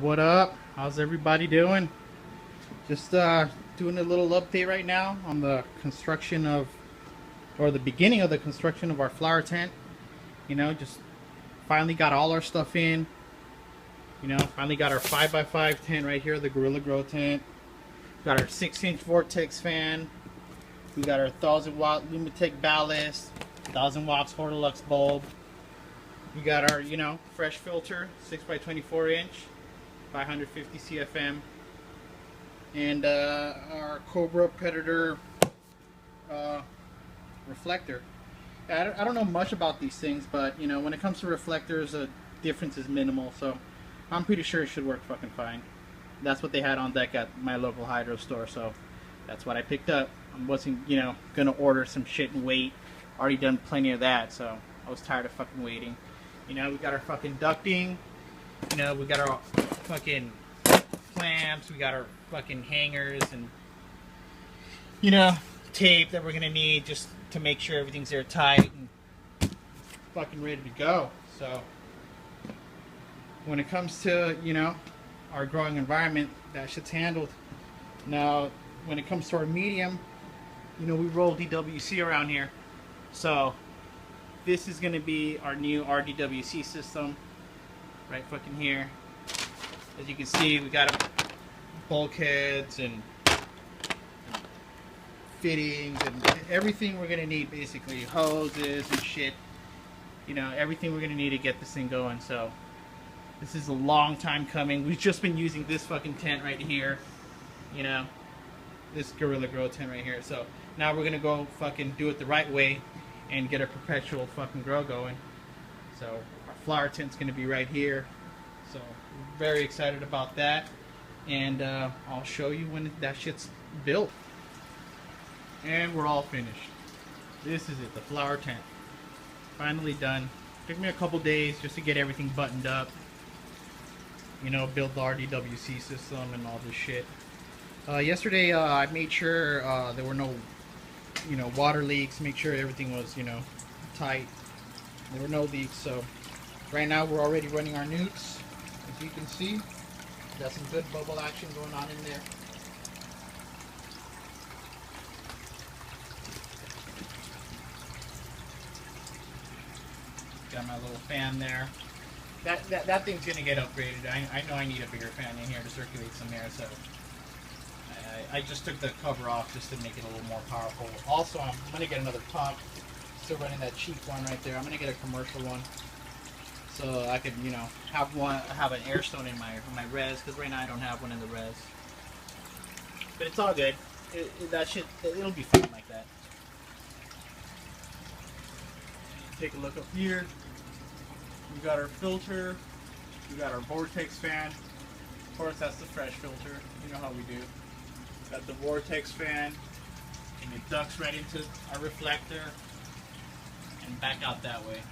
What up? How's everybody doing? Just doing a little update right now on the construction of, or the beginning of the construction of our flower tent. You know, just finally got all our stuff in. You know, finally got our 5x5 tent right here, the Gorilla Grow tent. Got our 6-inch Vortex fan. We got our 1000-watt Lumatek Ballast, 1000 watts Hortilux bulb. We got our, fresh filter, 6x24 inch. 550 CFM, and our Cobra Predator reflector. I don't know much about these things, but when it comes to reflectors, the difference is minimal, so I'm pretty sure it should work fucking fine. That's what they had on deck at my local hydro store, so that's what I picked up. I wasn't gonna order some shit and wait. Already done plenty of that, so I was tired of fucking waiting. We got our fucking ducting. We got our fucking clamps, we got our fucking hangers, and tape that we're gonna need just to make sure everything's airtight and fucking ready to go. So when it comes to our growing environment, that shit's handled. Now when it comes to our medium, we roll RDWC around here, so this is gonna be our new RDWC system right fucking here. As you can see, we got bulkheads and fittings and everything we're gonna need, basically hoses and shit. Everything we're gonna need to get this thing going. So this is a long time coming. We've just been using this fucking tent right here, this Gorilla Grow tent right here. So now we're gonna go fucking do it the right way and get a perpetual fucking grow going. So our flower tent's gonna be right here. So very excited about that, and I'll show you when that shit's built. And we're all finished. This is it, the flower tent. Finally done. Took me a couple days just to get everything buttoned up. Build the RDWC system and all this shit. Yesterday I made sure there were no water leaks, make sure everything was tight. There were no leaks, so right now we're already running our nukes. As you can see, got some good bubble action going on in there. Got my little fan there. That thing's gonna get upgraded. I know I need a bigger fan in here to circulate some air, so I just took the cover off just to make it a little more powerful. Also, I'm gonna get another pump. Still running that cheap one right there. I'm gonna get a commercial one, so I could, have an air stone in my res, because right now I don't have one in the res. But it's all good. It'll be fine like that. Take a look up here. We got our filter. We got our Vortex fan. Of course, that's the fresh filter. You know how we do. Got the Vortex fan, and it ducts right into our reflector and back out that way.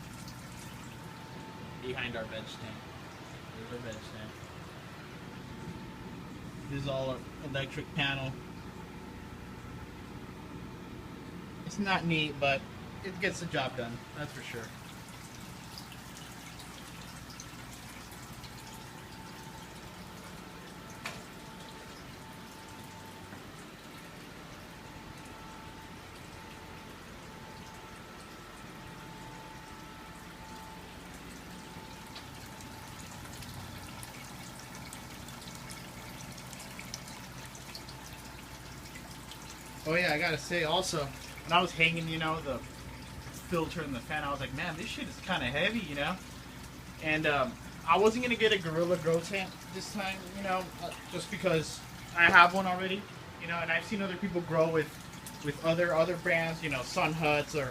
Behind our veg stand. There's our veg stand. This is all our electric panel. It's not neat, but it gets the job done, that's for sure. Oh yeah, I gotta say also, when I was hanging, the filter and the fan, I was like, man, this shit is kind of heavy, And I wasn't gonna get a Gorilla Grow tent this time, just because I have one already, and I've seen other people grow with other brands, Sun Huts or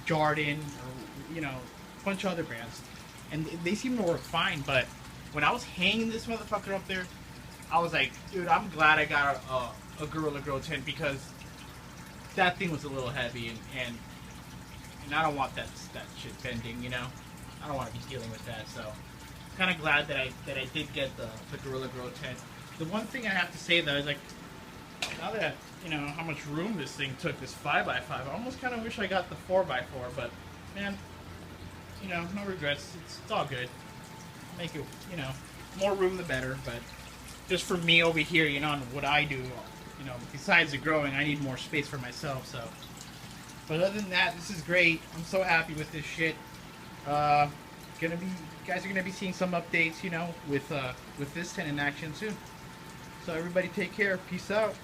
Jordan or a bunch of other brands, and they seem to work fine. But when I was hanging this motherfucker up there, I was like, dude, I'm glad I got a Gorilla Grow tent, because that thing was a little heavy, and I don't want that shit bending, I don't want to be dealing with that. So kind of glad that I did get the Gorilla Grow tent. The one thing I have to say though is, like, now that how much room this thing took, this 5x5, I almost kind of wish I got the 4x4. But man, no regrets. It's all good. Make it more room the better, but just for me over here, you know, and what I do, you know, besides the growing, I need more space for myself, so. But other than that, this is great. I'm so happy with this shit. You guys are gonna be seeing some updates, you know, with this tent in action soon. So everybody take care. Peace out.